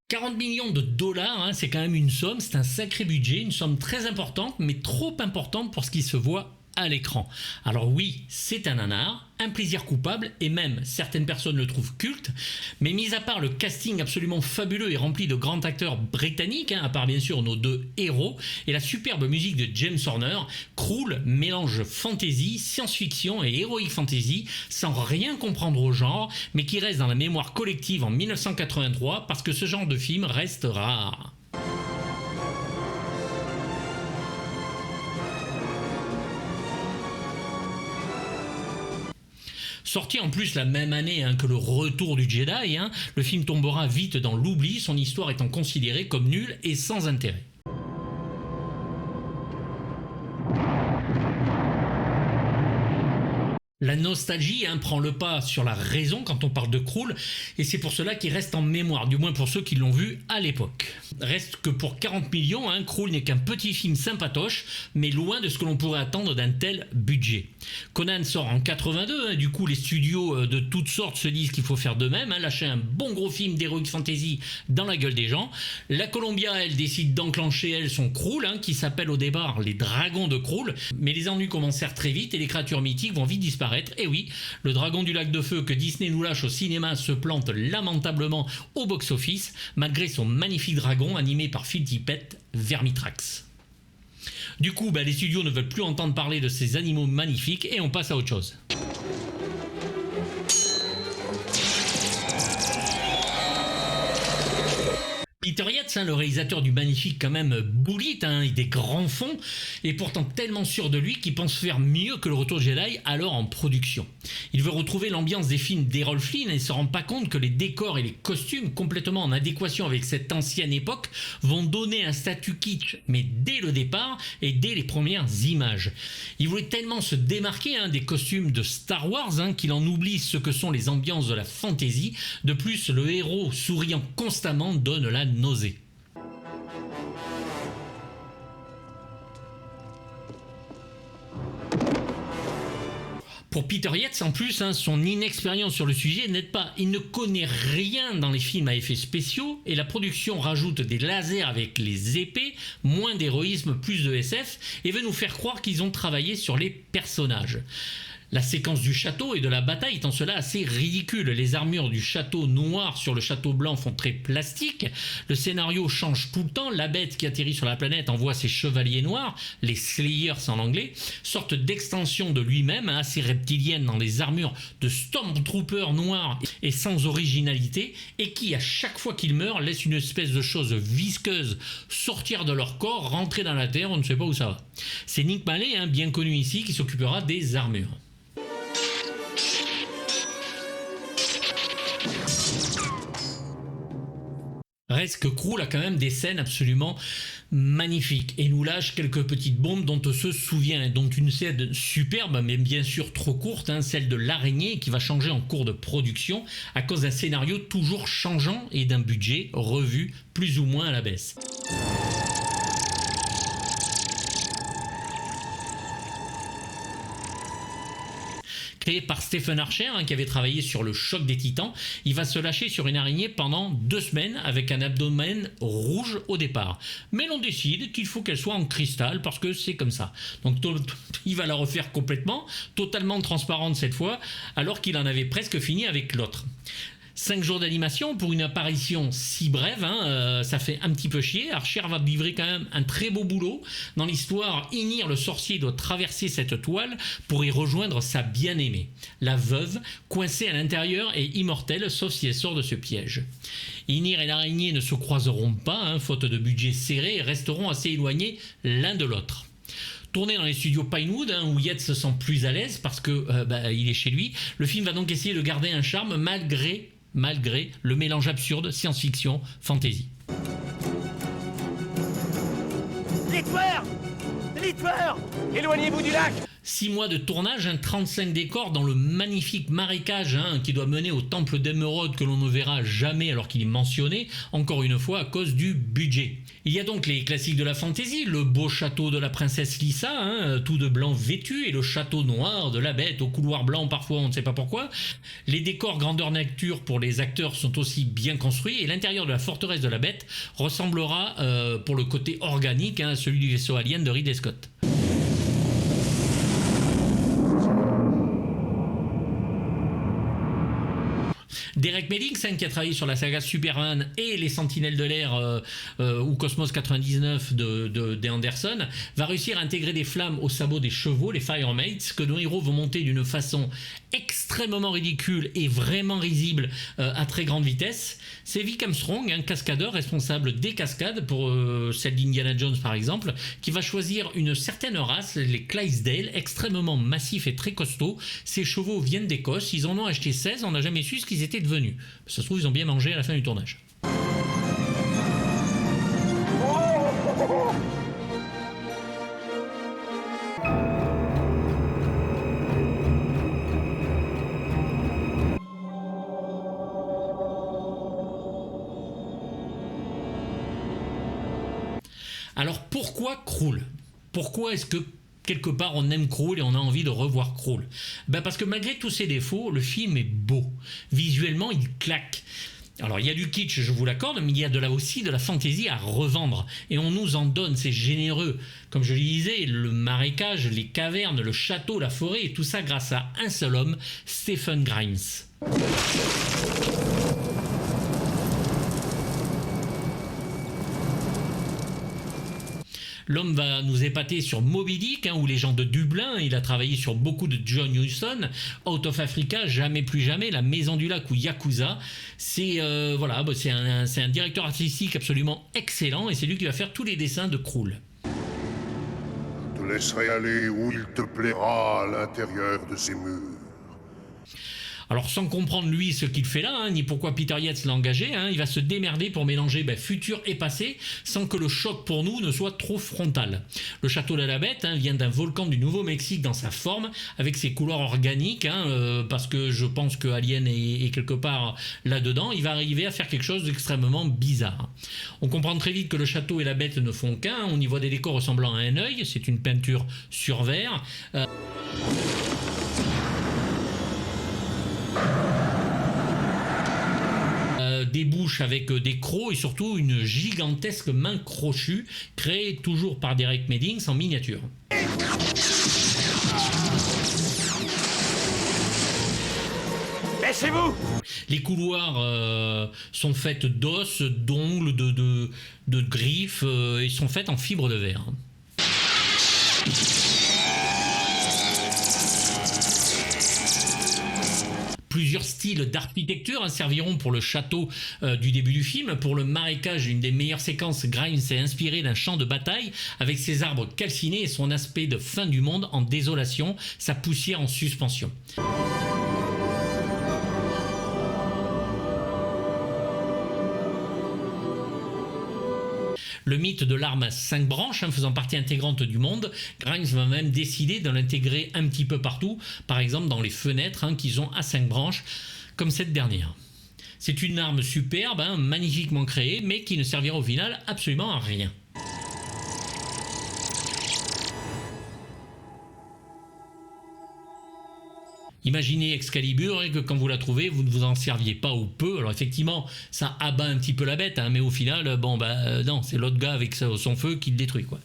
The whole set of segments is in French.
40 millions de dollars, hein, c'est quand même une somme, c'est un sacré budget, une somme très importante, mais trop importante pour ce qui se voit à l'écran. Alors oui, c'est un nanar, un plaisir coupable, et même certaines personnes le trouvent culte, mais mis à part le casting absolument fabuleux et rempli de grands acteurs britanniques, hein, à part bien sûr nos deux héros, et la superbe musique de James Horner, Krul mélange fantasy, science-fiction et heroic fantasy sans rien comprendre au genre, mais qui reste dans la mémoire collective en 1983 parce que ce genre de film reste rare. Sorti en plus la même année que le Retour du Jedi, le film tombera vite dans l'oubli, son histoire étant considérée comme nulle et sans intérêt. La nostalgie prend le pas sur la raison quand on parle de Krul, et c'est pour cela qu'il reste en mémoire, du moins pour ceux qui l'ont vu à l'époque. Reste que pour 40 millions, Krul n'est qu'un petit film sympatoche, mais loin de ce que l'on pourrait attendre d'un tel budget. Conan sort en 82, du coup les studios de toutes sortes se disent qu'il faut faire de même, lâcher un bon gros film d'heroic fantasy dans la gueule des gens. La Columbia, elle, décide d'enclencher, elle, son Krul, qui s'appelle au départ les Dragons de Krul, mais les ennuis commencèrent très vite et les créatures mythiques vont vite disparaître. Et oui, le dragon du lac de feu que Disney nous lâche au cinéma se plante lamentablement au box-office, malgré son magnifique dragon animé par Phil Tippett, Vermitrax. Du coup, les studios ne veulent plus entendre parler de ces animaux magnifiques et on passe à autre chose. Peter Yates, le réalisateur du magnifique quand même Bullitt, et des grands fonds, est pourtant tellement sûr de lui qu'il pense faire mieux que le Retour Jedi alors en production. Il veut retrouver l'ambiance des films d'Errol Flynn et ne se rend pas compte que les décors et les costumes complètement en adéquation avec cette ancienne époque vont donner un statut kitsch, mais dès le départ et dès les premières images. Il voulait tellement se démarquer des costumes de Star Wars qu'il en oublie ce que sont les ambiances de la fantasy. De plus, le héros souriant constamment donne la nausée. Pour Peter Yates, en plus, son inexpérience sur le sujet n'aide pas. Il ne connaît rien dans les films à effets spéciaux et la production rajoute des lasers avec les épées, moins d'héroïsme, plus de SF, et veut nous faire croire qu'ils ont travaillé sur les personnages. La séquence du château et de la bataille est en cela assez ridicule. Les armures du château noir sur le château blanc font très plastique. Le scénario change tout le temps. La bête qui atterrit sur la planète envoie ses chevaliers noirs, les Slayers en anglais, sorte d'extension de lui-même, assez reptilienne dans les armures de Stormtroopers noirs et sans originalité, et qui, à chaque fois qu'ils meurent, laisse une espèce de chose visqueuse sortir de leur corps, rentrer dans la terre, on ne sait pas où ça va. C'est Nick Mallet, bien connu ici, qui s'occupera des armures. Reste que Krul a quand même des scènes absolument magnifiques et nous lâche quelques petites bombes dont on se souvient, dont une scène superbe mais bien sûr trop courte, celle de l'araignée qui va changer en cours de production à cause d'un scénario toujours changeant et d'un budget revu plus ou moins à la baisse. Créé par Stephen Archer, qui avait travaillé sur le choc des titans, il va se lâcher sur une araignée pendant 2 semaines avec un abdomen rouge au départ. Mais l'on décide qu'il faut qu'elle soit en cristal parce que c'est comme ça. Donc il va la refaire complètement, totalement transparente cette fois, alors qu'il en avait presque fini avec l'autre. 5 jours d'animation pour une apparition si brève, ça fait un petit peu chier. Archer va livrer quand même un très beau boulot. Dans l'histoire, Ynir le sorcier doit traverser cette toile pour y rejoindre sa bien-aimée, la veuve, coincée à l'intérieur et immortelle, sauf si elle sort de ce piège. Ynir et l'araignée ne se croiseront pas, faute de budget serré, et resteront assez éloignés l'un de l'autre. Tourné dans les studios Pinewood, où Yates se sent plus à l'aise parce que il est chez lui, le film va donc essayer de garder un charme malgré le mélange absurde science-fiction, fantasy. Les tueurs! Éloignez-vous du lac! 6 mois de tournage, 35 décors dans le magnifique marécage qui doit mener au temple d'émeraude que l'on ne verra jamais alors qu'il est mentionné, encore une fois à cause du budget. Il y a donc les classiques de la fantasy, le beau château de la princesse Lisa, tout de blanc vêtu, et le château noir de la bête au couloir blanc parfois on ne sait pas pourquoi. Les décors grandeur nature pour les acteurs sont aussi bien construits et l'intérieur de la forteresse de la bête ressemblera pour le côté organique à celui du vaisseau Alien de Ridley Scott. Derek Meddings, qui a travaillé sur la saga Superman et les Sentinelles de l'air ou Cosmos 99 de Anderson, va réussir à intégrer des flammes au sabot des chevaux, les Firemates, que nos héros vont monter d'une façon extrêmement ridicule et vraiment risible à très grande vitesse. C'est Vic Armstrong, un cascadeur responsable des cascades pour celle d'Indiana Jones par exemple, qui va choisir une certaine race, les Clydesdale, extrêmement massifs et très costauds. Ces chevaux viennent d'Écosse, ils en ont acheté 16, on n'a jamais su ce qu'ils étaient devenus. Ça se trouve, ils ont bien mangé à la fin du tournage. Alors pourquoi Krull ? Pourquoi est-ce que quelque part on aime Krull et on a envie de revoir Krull ? Parce que malgré tous ses défauts, le film est beau. Visuellement, il claque. Alors il y a du kitsch, je vous l'accorde, mais il y a aussi de la fantaisie à revendre. Et on nous en donne, c'est généreux. Comme je le disais, le marécage, les cavernes, le château, la forêt, et tout ça grâce à un seul homme, Stephen Grimes. L'homme va nous épater sur Moby Dick ou Les gens de Dublin. Il a travaillé sur beaucoup de John Huston, Out of Africa, Jamais plus jamais, La Maison du Lac ou Yakuza. C'est un directeur artistique absolument excellent et c'est lui qui va faire tous les dessins de Krull. Je te laisserai aller où il te plaira à l'intérieur de ces murs. Alors sans comprendre lui ce qu'il fait là, ni pourquoi Peter Yates l'a engagé, il va se démerder pour mélanger futur et passé sans que le choc pour nous ne soit trop frontal. Le château de la bête vient d'un volcan du Nouveau-Mexique dans sa forme, avec ses couleurs organiques, parce que je pense que Alien est quelque part là-dedans. Il va arriver à faire quelque chose d'extrêmement bizarre. On comprend très vite que le château et la bête ne font qu'un, on y voit des décors ressemblant à un œil, c'est une peinture sur verre. Des bouches avec des crocs et surtout une gigantesque main crochue créée toujours par Derek Meddings en miniature. Laissez-vous! Les couloirs sont faits d'os, d'ongles, de griffes et sont faits en fibre de verre. Plusieurs styles d'architecture serviront pour le château du début du film. Pour le marécage, une des meilleures séquences, Grimes s'est inspiré d'un champ de bataille avec ses arbres calcinés et son aspect de fin du monde en désolation, sa poussière en suspension. Le mythe de l'arme à 5 branches, faisant partie intégrante du monde, Grimes va même décider de l'intégrer un petit peu partout, par exemple dans les fenêtres qui ont à 5 branches, comme cette dernière. C'est une arme superbe, magnifiquement créée, mais qui ne servira au final absolument à rien. Imaginez Excalibur et que quand vous la trouvez, vous ne vous en serviez pas ou peu. Alors effectivement, ça abat un petit peu la bête, mais au final, non, c'est l'autre gars avec son feu qui le détruit, quoi.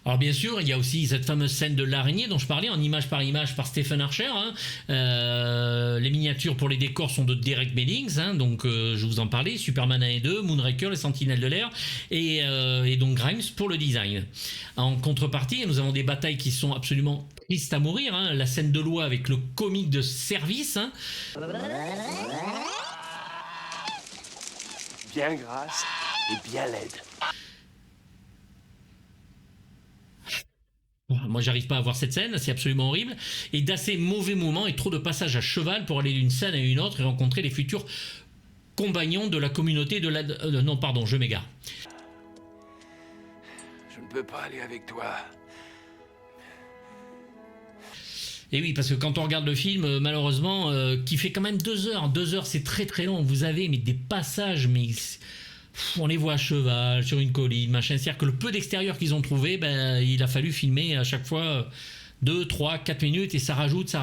Alors bien sûr, il y a aussi cette fameuse scène de l'araignée dont je parlais, en image par Stephen Archer. Les miniatures pour les décors sont de Derek Meddings, donc je vous en parlais, Superman 1 et 2, Moonraker, les Sentinelles de l'air, et donc Grimes pour le design. En contrepartie, nous avons des batailles qui sont absolument tristes à mourir, la scène de loi avec le comique de service. Bien grasse et bien laide. Moi, j'arrive pas à voir cette scène, c'est absolument horrible. Et d'assez mauvais moments et trop de passages à cheval pour aller d'une scène à une autre et rencontrer les futurs compagnon de la communauté de la... non, pardon, je m'égare. Je ne peux pas aller avec toi. Et oui, parce que quand on regarde le film, malheureusement, qui fait quand même 2 heures. 2 heures, c'est très très long. Vous avez des passages, mais on les voit à cheval, sur une colline, machin. C'est-à-dire que le peu d'extérieur qu'ils ont trouvé, il a fallu filmer à chaque fois 2, 3, 4 minutes, et ça rajoute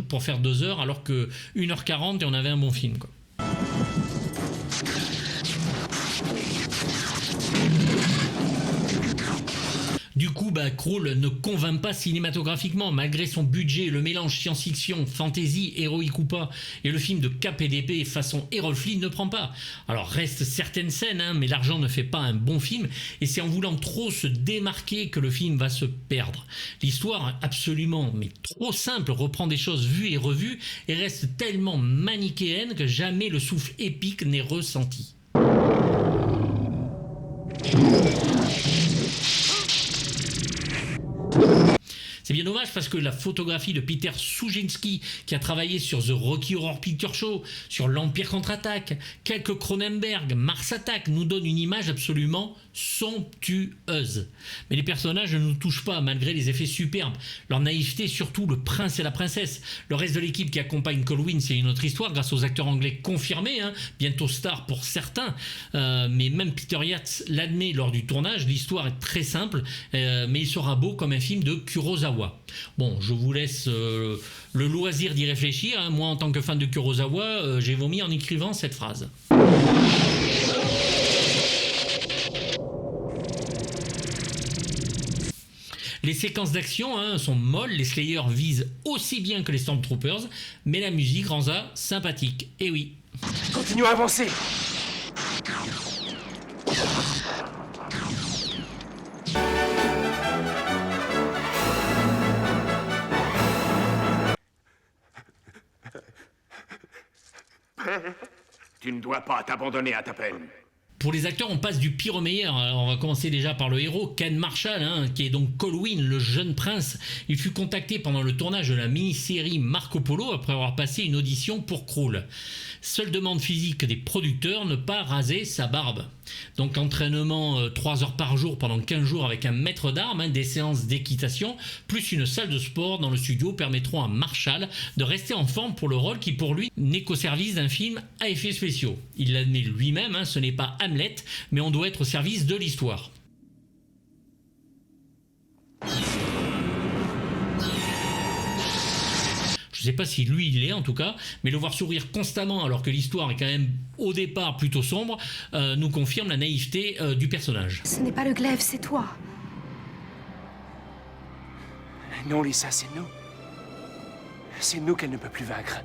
pour faire 2 heures, alors que 1h40 et on avait un bon film, quoi. Du coup, Krull ne convainc pas cinématographiquement, malgré son budget, le mélange science-fiction, fantasy, héroïque ou pas, et le film de cap et d'épée façon Errol Flynn ne prend pas. Alors restent certaines scènes, mais l'argent ne fait pas un bon film, et c'est en voulant trop se démarquer que le film va se perdre. L'histoire, absolument, mais trop simple, reprend des choses vues et revues, et reste tellement manichéenne que jamais le souffle épique n'est ressenti. C'est bien dommage parce que la photographie de Peter Suginski, qui a travaillé sur The Rocky Horror Picture Show, sur l'Empire contre-attaque, quelques Cronenberg, Mars Attack, nous donne une image absolument somptueuse. Mais les personnages ne nous touchent pas malgré les effets superbes. Leur naïveté, surtout le prince et la princesse. Le reste de l'équipe qui accompagne Colwyn, c'est une autre histoire grâce aux acteurs anglais confirmés, bientôt stars pour certains. Mais même Peter Yates l'admet lors du tournage, l'histoire est très simple, mais il sera beau comme un film de Kurosawa. Bon, je vous laisse le loisir d'y réfléchir. Moi, en tant que fan de Kurosawa, j'ai vomi en écrivant cette phrase. Les séquences d'action sont molles, les Slayers visent aussi bien que les Stormtroopers, mais la musique rend ça sympathique. Et oui. Continue à avancer. Tu ne dois pas t'abandonner à ta peine. Pour les acteurs, on passe du pire au meilleur. Alors, on va commencer déjà par le héros, Ken Marshall, qui est donc Colwyn, le jeune prince. Il fut contacté pendant le tournage de la mini-série Marco Polo après avoir passé une audition pour Krull. Seule demande physique des producteurs, ne pas raser sa barbe. Donc entraînement 3 heures par jour pendant 15 jours avec un maître d'armes, des séances d'équitation, plus une salle de sport dans le studio permettront à Marshall de rester en forme pour le rôle qui pour lui n'est qu'au service d'un film à effets spéciaux. Il l'admet lui-même, ce n'est pas Hamlet, mais on doit être au service de l'histoire. Je ne sais pas si lui il l'est en tout cas, mais le voir sourire constamment alors que l'histoire est quand même au départ plutôt sombre, nous confirme la naïveté du personnage. Ce n'est pas le glaive, c'est toi. Non, Lisa, c'est nous. C'est nous qu'elle ne peut plus vaincre.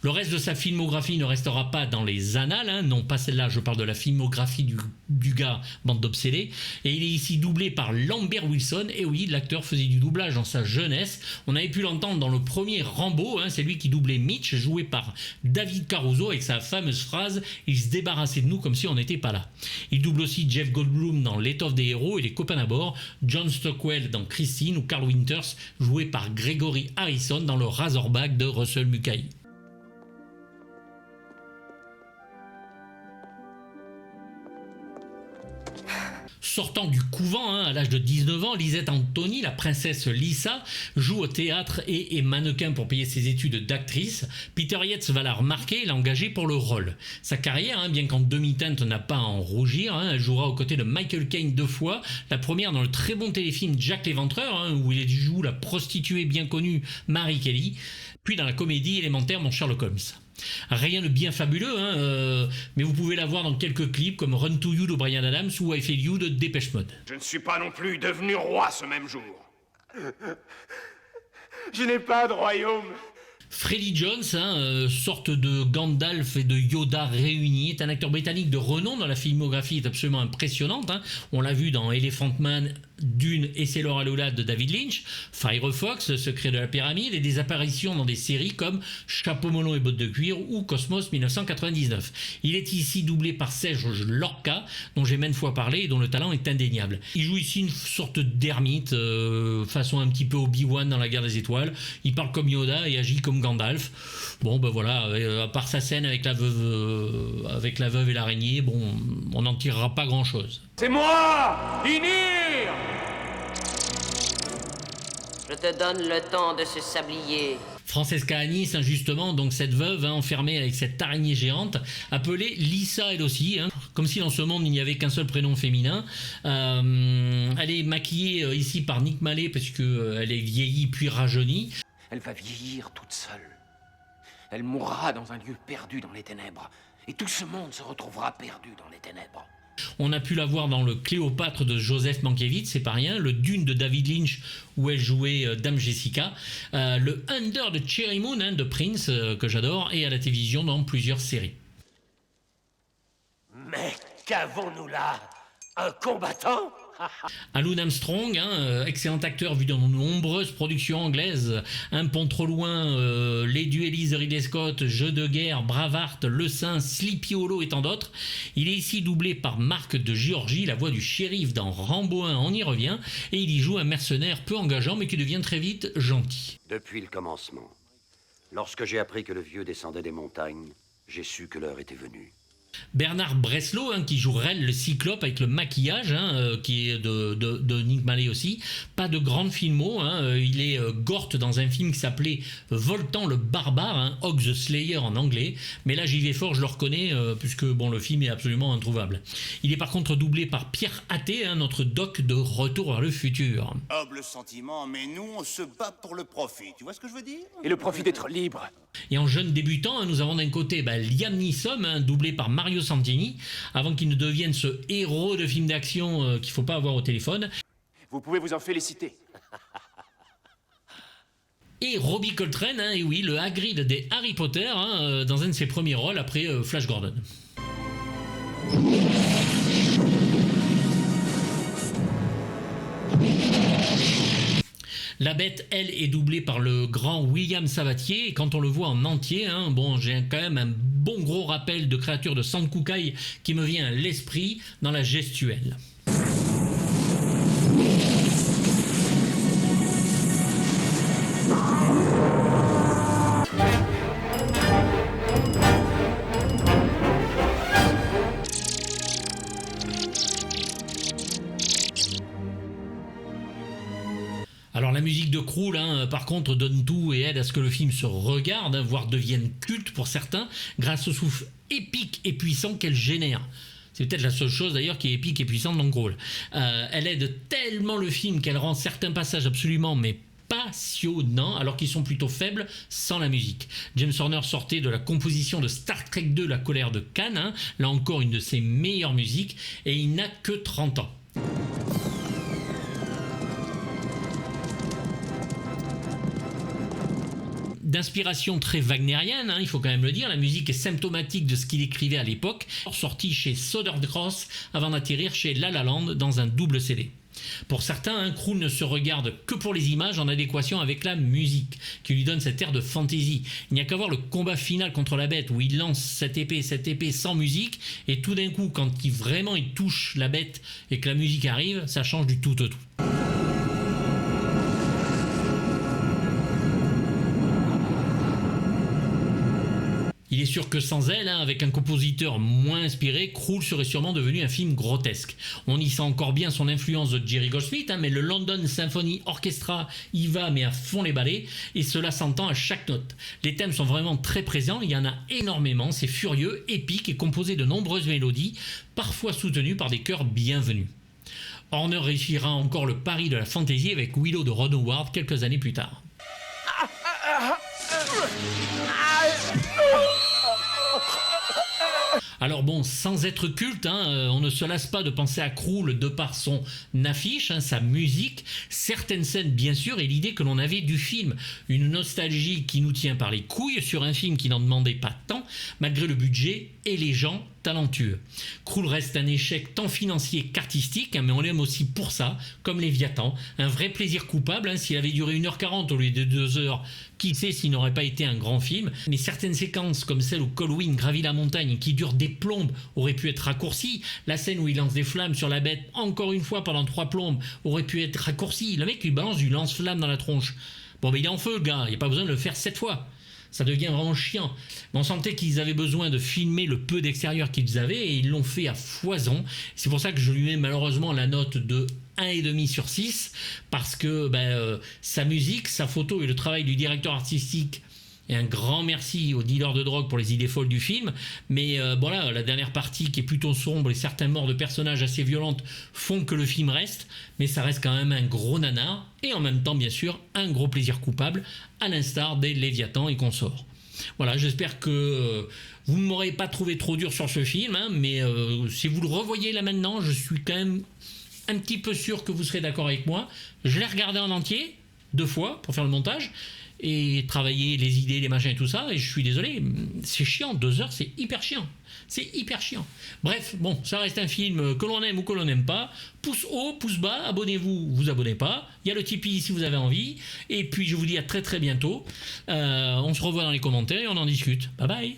Le reste de sa filmographie ne restera pas dans les annales, non pas celle-là, je parle de la filmographie du gars, bande d'obsédés, et il est ici doublé par Lambert Wilson, et oui, l'acteur faisait du doublage dans sa jeunesse, on avait pu l'entendre dans le premier Rambo, c'est lui qui doublait Mitch, joué par David Caruso, avec sa fameuse phrase « Il se débarrassait de nous comme si on n'était pas là ». Il double aussi Jeff Goldblum dans L'étoffe des héros et Les copains à bord, John Stockwell dans Christine, ou Carl Winters, joué par Gregory Harrison dans le Razorback de Russell Mulcahy. Sortant du couvent à l'âge de 19 ans, Lisette Anthony, la princesse Lisa, joue au théâtre et est mannequin pour payer ses études d'actrice. Peter Yates va la remarquer et l'a engagée pour le rôle. Sa carrière, bien qu'en demi-teinte, n'a pas à en rougir. Elle jouera aux côtés de Michael Caine 2 fois. La première dans le très bon téléfilm Jack l'Éventreur, où il joue la prostituée bien connue Mary Kelly. Puis dans la comédie élémentaire Mon Sherlock Holmes. Rien de bien fabuleux, mais vous pouvez la voir dans quelques clips comme Run to You de Bryan Adams ou I Feel You de Dépêche Mode. Je ne suis pas non plus devenu roi ce même jour. Je n'ai pas de royaume. Freddie Jones, sorte de Gandalf et de Yoda réunis, est un acteur britannique de renom dont la filmographie est absolument impressionnante. On l'a vu dans Elephant Man Dune et C'est l'or à l'oulade de David Lynch, Firefox, Le secret de la pyramide, et des apparitions dans des séries comme Chapeau melon et bottes de cuir ou Cosmos 1999. Il est ici doublé par Serge Lorca, dont j'ai maintes fois parlé et dont le talent est indéniable. Il joue ici une sorte d'ermite, façon un petit peu Obi-Wan dans la Guerre des Étoiles. Il parle comme Yoda et agit comme Gandalf. Bon ben voilà, à part sa scène avec la veuve et l'araignée, bon, on n'en tirera pas grand-chose. C'est moi, Ynir! Je te donne le temps de ce sablier. Francesca Annis, justement, donc cette veuve enfermée avec cette araignée géante, appelée Lisa elle aussi, comme si dans ce monde il n'y avait qu'un seul prénom féminin. Elle est maquillée ici par Nick Mallet parce qu'elle est vieillie puis rajeunie. Elle va vieillir toute seule. Elle mourra dans un lieu perdu dans les ténèbres. Et tout ce monde se retrouvera perdu dans les ténèbres. On a pu la voir dans le Cléopâtre de Joseph Mankiewicz, c'est pas rien, le Dune de David Lynch où elle jouait Dame Jessica, le Under the Cherry Moon de Prince que j'adore, et à la télévision dans plusieurs séries. Mais qu'avons-nous là? Un combattant? Alun Armstrong, excellent acteur vu dans de nombreuses productions anglaises, Un pont trop loin, Les duellistes de Ridley Scott, Jeux de guerre, Braveheart, Le Saint, Sleepy Hollow et tant d'autres. Il est ici doublé par Marc de Giorgi, la voix du shérif dans Rambo 1, on y revient, et il y joue un mercenaire peu engageant mais qui devient très vite gentil. Depuis le commencement, lorsque j'ai appris que le vieux descendait des montagnes, j'ai su que l'heure était venue. Bernard Bresslaud, qui joue Rel le Cyclope avec le maquillage, qui est de Nick Mallet aussi. Pas de grande filmo, il est Gort dans un film qui s'appelait Voltan le Barbare, Hog the Slayer en anglais. Mais là j'y vais fort, je le reconnais, puisque bon, le film est absolument introuvable. Il est par contre doublé par Pierre Athé, notre doc de Retour vers le futur. Noble sentiment, mais nous on se bat pour le profit, tu vois ce que je veux dire? Et le profit d'être libre. Et en jeune débutant, nous avons d'un côté Liam Neeson, doublé par Mario Santini, avant qu'il ne devienne ce héros de film d'action qu'il ne faut pas avoir au téléphone. Vous pouvez vous en féliciter. Et Robbie Coltrane, et oui, le Hagrid des Harry Potter, dans un de ses premiers rôles après Flash Gordon. La Bête, elle, est doublée par le grand William Sabatier, et quand on le voit en entier, bon, j'ai quand même un bon gros rappel de créature de Sankukai qui me vient à l'esprit dans la gestuelle. Alors la musique de Krul, par contre, donne tout et aide à ce que le film se regarde, voire devienne culte pour certains, grâce au souffle épique et puissant qu'elle génère. C'est peut-être la seule chose d'ailleurs qui est épique et puissante dans Krul. Elle aide tellement le film qu'elle rend certains passages absolument passionnants, alors qu'ils sont plutôt faibles sans la musique. James Horner sortait de la composition de Star Trek 2, La colère de Khan, là encore une de ses meilleures musiques, et il n'a que 30 ans. D'inspiration très wagnérienne, il faut quand même le dire, la musique est symptomatique de ce qu'il écrivait à l'époque, sorti chez Sodergross avant d'atterrir chez La La Land dans un double CD. Pour certains, Krul ne se regarde que pour les images en adéquation avec la musique, qui lui donne cet air de fantaisie. Il n'y a qu'à voir le combat final contre la bête où il lance cette épée sans musique, et tout d'un coup, quand il touche la bête et que la musique arrive, ça change du tout au tout. Il est sûr que sans elle, avec un compositeur moins inspiré, Krul serait sûrement devenu un film grotesque. On y sent encore bien son influence de Jerry Goldsmith, mais le London Symphony Orchestra y va, mais à fond les balais, et cela s'entend à chaque note. Les thèmes sont vraiment très présents, il y en a énormément, c'est furieux, épique et composé de nombreuses mélodies, parfois soutenues par des chœurs bienvenus. Horner réussira encore le pari de la fantaisie avec Willow de Ron Howard quelques années plus tard. Alors bon, sans être culte, on ne se lasse pas de penser à Krull de par son affiche, sa musique, certaines scènes bien sûr, et l'idée que l'on avait du film. Une nostalgie qui nous tient par les couilles sur un film qui n'en demandait pas tant, malgré le budget et les gens talentueux. Krull reste un échec tant financier qu'artistique, mais on l'aime aussi pour ça, comme Léviathan. Un vrai plaisir coupable, s'il avait duré 1h40 au lieu de 2h, qui sait s'il n'aurait pas été un grand film. Mais certaines séquences, comme celle où Colwyn gravit la montagne, qui dure des plombes, auraient pu être raccourcies. La scène où il lance des flammes sur la bête, encore une fois pendant 3 plombes, aurait pu être raccourcie. Le mec lui balance du lance-flamme dans la tronche. Bon, ben il est en feu, le gars, il n'y a pas besoin de le faire 7 fois. Ça devient vraiment chiant. Mais on sentait qu'ils avaient besoin de filmer le peu d'extérieur qu'ils avaient et ils l'ont fait à foison. C'est pour ça que je lui mets malheureusement la note de 1,5 sur 6 parce que sa musique, sa photo et le travail du directeur artistique. Et un grand merci aux dealers de drogue pour les idées folles du film. Mais voilà, la dernière partie qui est plutôt sombre et certains morts de personnages assez violentes font que le film reste. Mais ça reste quand même un gros nanar. Et en même temps, bien sûr, un gros plaisir coupable, à l'instar des Léviathan et consorts. Voilà, j'espère que vous ne m'aurez pas trouvé trop dur sur ce film. Mais si vous le revoyez là maintenant, je suis quand même un petit peu sûr que vous serez d'accord avec moi. Je l'ai regardé en entier, 2 fois, pour faire le montage. Et travailler les idées, les machins et tout ça, et je suis désolé, c'est chiant, 2 heures, c'est hyper chiant. C'est hyper chiant. Bref, bon, ça reste un film que l'on aime ou que l'on n'aime pas. Pouce haut, pouce bas, abonnez-vous, vous abonnez pas. Il y a le Tipeee si vous avez envie. Et puis je vous dis à très très bientôt. On se revoit dans les commentaires et on en discute. Bye bye.